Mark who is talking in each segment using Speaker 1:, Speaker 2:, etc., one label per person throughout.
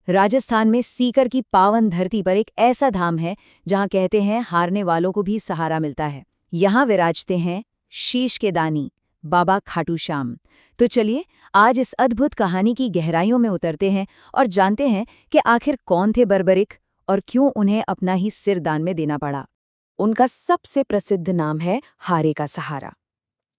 Speaker 1: राजस्थान में सीकर की पावन धरती पर एक ऐसा धाम है जहां कहते हैं हारने वालों को भी सहारा मिलता है। यहाँ विराजते हैं शीश के दानी बाबा खाटू श्याम। तो चलिए आज इस अद्भुत कहानी की गहराइयों में उतरते हैं और जानते हैं कि आखिर कौन थे बर्बरिक और क्यों उन्हें अपना ही सिर दान में देना पड़ा।
Speaker 2: उनका सबसे प्रसिद्ध नाम है हारे का सहारा।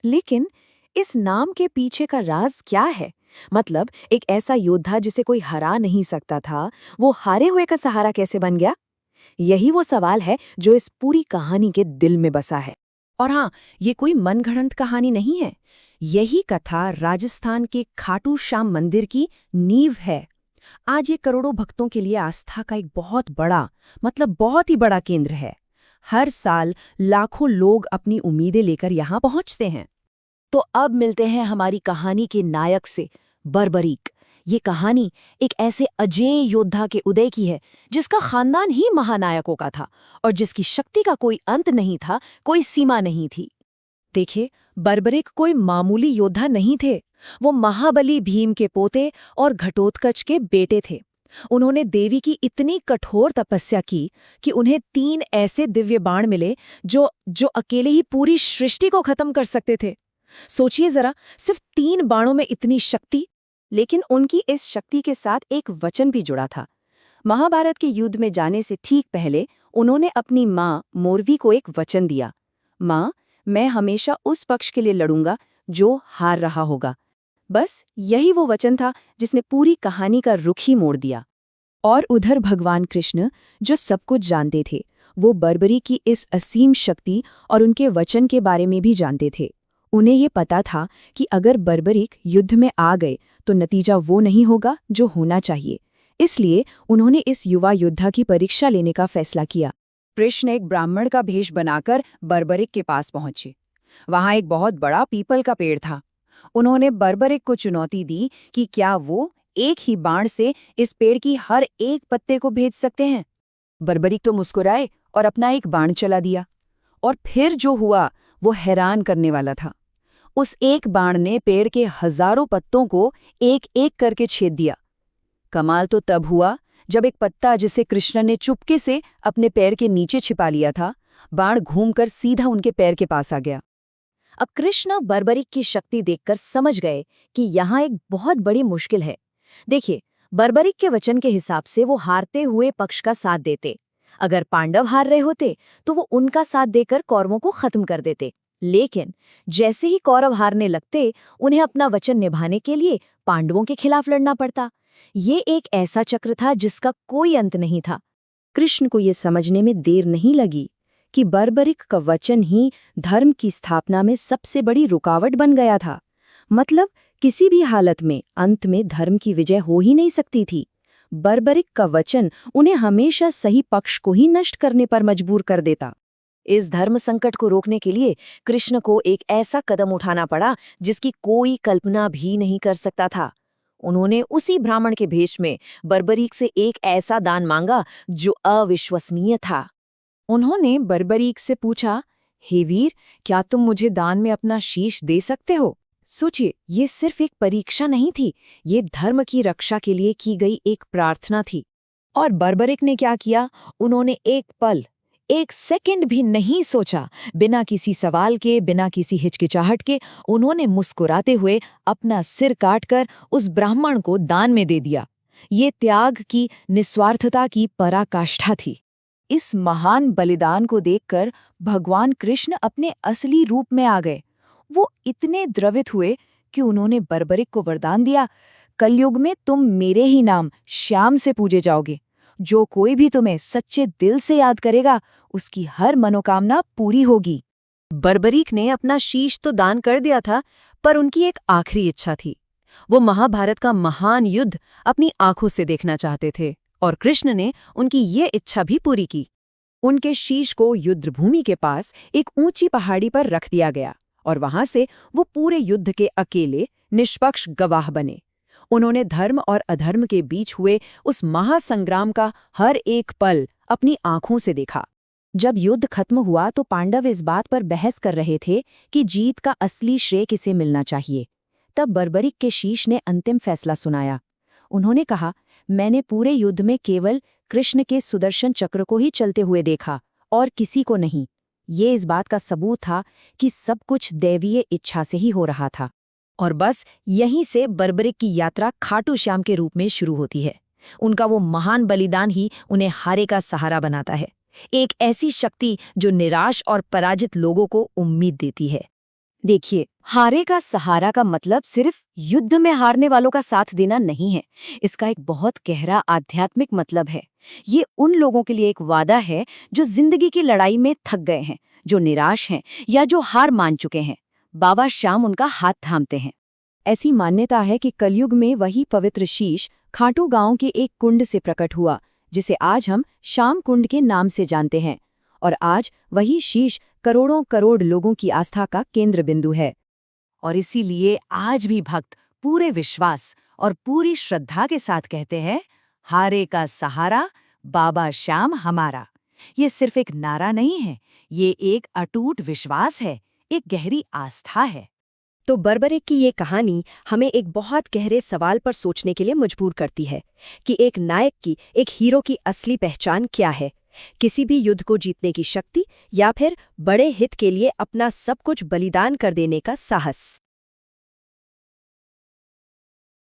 Speaker 2: लेकिन इस नाम के पीछे का राज क्या है? मतलब एक ऐसा योद्धा जिसे कोई हरा नहीं सकता था, वो हारे हुए का सहारा कैसे बन गया? यही वो सवाल है जो इस पूरी कहानी के दिल में बसा है।
Speaker 3: और हाँ, ये कोई मनगढ़ंत कहानी नहीं है। यही कथा राजस्थान के खाटू श्याम मंदिर की नींव है। आज ये करोड़ों भक्तों के लिए आस्था का एक बहुत बड़ा, मतलब बहुत ही बड़ा केंद्र है। हर साल लाखों लोग अपनी उम्मीदें लेकर यहाँ पहुँचते हैं।
Speaker 2: तो अब मिलते हैं हमारी कहानी के नायक से, बर्बरीक। ये कहानी एक ऐसे अजेय योद्धा के उदय की है जिसका खानदान ही महानायकों का था और जिसकी शक्ति का कोई अंत नहीं था, कोई सीमा नहीं थी। देखिए, बर्बरिक कोई मामूली योद्धा नहीं थे। वो महाबली भीम के पोते और घटोत्कच के बेटे थे। उन्होंने देवी की इतनी कठोर तपस्या की कि उन्हें 3 ऐसे दिव्य बाण मिले जो अकेले ही पूरी सृष्टि को खत्म कर सकते थे। सोचिए जरा, सिर्फ 3 बाणों में इतनी शक्ति।
Speaker 1: लेकिन उनकी इस शक्ति के साथ एक वचन भी जुड़ा था। महाभारत के युद्ध में जाने से ठीक पहले उन्होंने अपनी माँ मोरवी को एक वचन दिया, माँ, मैं हमेशा उस पक्ष के लिए लड़ूंगा जो हार रहा होगा। बस यही वो वचन था जिसने पूरी कहानी का रुख ही मोड़ दिया।
Speaker 2: और उधर भगवान कृष्ण, जो सब कुछ जानते थे, वो बर्बरी की इस असीम शक्ति और उनके वचन के बारे में भी जानते थे। उन्हें ये पता था कि अगर बर्बरीक युद्ध में आ गए तो नतीजा वो नहीं होगा जो होना चाहिए। इसलिए उन्होंने इस युवा योद्धा की परीक्षा लेने का फैसला किया।
Speaker 1: कृष्ण एक ब्राह्मण का भेष बनाकर बर्बरिक के पास पहुंचे। वहां एक बहुत बड़ा पीपल का पेड़ था। उन्होंने बर्बरिक को चुनौती दी कि क्या वो एक ही बाण से इस पेड़ की हर एक पत्ते को भेज सकते हैं। बर्बरिक तो मुस्कुराए और अपना एक बाण चला दिया। और फिर जो हुआ वो हैरान करने वाला था। उस एक बाण ने पेड़ के हजारों पत्तों को एक एक करके छेद दिया। कमाल तो तब हुआ जब एक पत्ता जिसे कृष्ण ने चुपके से अपने पैर के नीचे छिपा लिया था, बाण घूमकर सीधा उनके पैर के पास आ गया।
Speaker 2: अब कृष्ण बर्बरीक की शक्ति देखकर समझ गए कि यहाँ एक बहुत बड़ी मुश्किल है। देखिए, बर्बरीक के वचन के हिसाब से वो हारते हुए पक्ष का साथ देते। अगर पांडव हार रहे होते तो वो उनका साथ देकर कौरवों को खत्म कर देते। लेकिन जैसे ही कौरव हारने लगते, उन्हें अपना वचन निभाने के लिए पांडवों के खिलाफ लड़ना पड़ता। ये एक ऐसा चक्र था जिसका कोई अंत नहीं था।
Speaker 1: कृष्ण को ये समझने में देर नहीं लगी कि बर्बरिक का वचन ही धर्म की स्थापना में सबसे बड़ी रुकावट बन गया था। मतलब किसी भी हालत में अंत में धर्म की विजय हो ही नहीं सकती थी। बर्बरिक का वचन उन्हें हमेशा सही पक्ष को ही नष्ट करने पर मजबूर कर देता।
Speaker 2: इस धर्म संकट को रोकने के लिए कृष्ण को एक ऐसा कदम उठाना पड़ा जिसकी कोई कल्पना भी नहीं कर सकता था। उन्होंने उसी ब्राह्मण के भेष में बर्बरीक से एक ऐसा दान मांगा जो अविश्वसनीय था।
Speaker 1: उन्होंने बर्बरीक से पूछा, हे वीर, क्या तुम मुझे दान में अपना शीश दे सकते हो? सोचिए, ये सिर्फ एक परीक्षा नहीं थी, ये धर्म की रक्षा के लिए की गई एक प्रार्थना थी। और बर्बरिक ने क्या किया? उन्होंने एक पल, एक सेकंड भी नहीं सोचा। बिना किसी सवाल के, बिना किसी हिचकिचाहट के उन्होंने मुस्कुराते हुए अपना सिर काटकर उस ब्राह्मण को दान में दे दिया। ये त्याग की, निस्वार्थता की पराकाष्ठा थी। इस महान बलिदान को देखकर भगवान कृष्ण अपने असली रूप में आ गए। वो इतने द्रवित हुए कि उन्होंने बर्बरिक को वरदान दिया, कलयुग में तुम मेरे ही नाम श्याम से पूजे जाओगे। जो कोई भी तुम्हें सच्चे दिल से याद करेगा, उसकी हर मनोकामना पूरी होगी।
Speaker 3: बर्बरीक ने अपना शीश तो दान कर दिया था, पर उनकी एक आखिरी इच्छा थी। वो महाभारत का महान युद्ध अपनी आंखों से देखना चाहते थे और कृष्ण ने उनकी ये इच्छा भी पूरी की। उनके शीश को युद्धभूमि के पास एक ऊंची पहाड़ी पर रख दिया गया और वहां से वो पूरे युद्ध के अकेले निष्पक्ष गवाह बने। उन्होंने धर्म और अधर्म के बीच हुए उस महासंग्राम का हर एक पल अपनी आंखों से देखा। जब युद्ध खत्म हुआ तो पांडव इस बात पर बहस कर रहे थे कि जीत का असली श्रेय किसे मिलना चाहिए। तब बर्बरिक के शीश ने अंतिम फैसला सुनाया। उन्होंने कहा,
Speaker 2: मैंने पूरे युद्ध में केवल कृष्ण के सुदर्शन चक्र को ही चलते हुए देखा और किसी को नहीं। ये इस बात का सबूत था कि सब कुछ दैवीय इच्छा से ही हो रहा था। और बस यहीं से बर्बरिक की यात्रा खाटू श्याम के रूप में शुरू होती है। उनका वो महान बलिदान ही उन्हें हारे का सहारा बनाता है, एक ऐसी शक्ति जो निराश और पराजित लोगों को उम्मीद देती है। देखिए, हारे का सहारा का मतलब सिर्फ युद्ध में हारने वालों का साथ देना नहीं है। इसका एक बहुत गहरा आध्यात्मिक मतलब है। ये उन लोगों के लिए एक वादा है जो जिंदगी की लड़ाई में थक गए हैं, जो निराश हैं या जो हार मान चुके हैं। बाबा श्याम उनका हाथ थामते हैं।
Speaker 1: ऐसी मान्यता है कि कलयुग में वही पवित्र शीश खाटू गांव के एक कुंड से प्रकट हुआ, जिसे आज हम श्याम कुंड के नाम से जानते हैं। और आज वही शीश करोड़ों करोड़ लोगों की आस्था का केंद्र बिंदु है।
Speaker 2: और इसीलिए आज भी भक्त पूरे विश्वास और पूरी श्रद्धा के साथ कहते हैं, हारे का सहारा बाबा श्याम हमारा। ये सिर्फ एक नारा नहीं है, ये एक अटूट विश्वास है, एक गहरी आस्था है।
Speaker 3: तो बर्बरिक की ये कहानी हमें एक बहुत गहरे सवाल पर सोचने के लिए मजबूर करती है कि एक नायक की, एक हीरो की असली पहचान क्या है। किसी भी युद्ध को जीतने की शक्ति या फिर बड़े हित के लिए अपना सब कुछ बलिदान कर देने का साहस।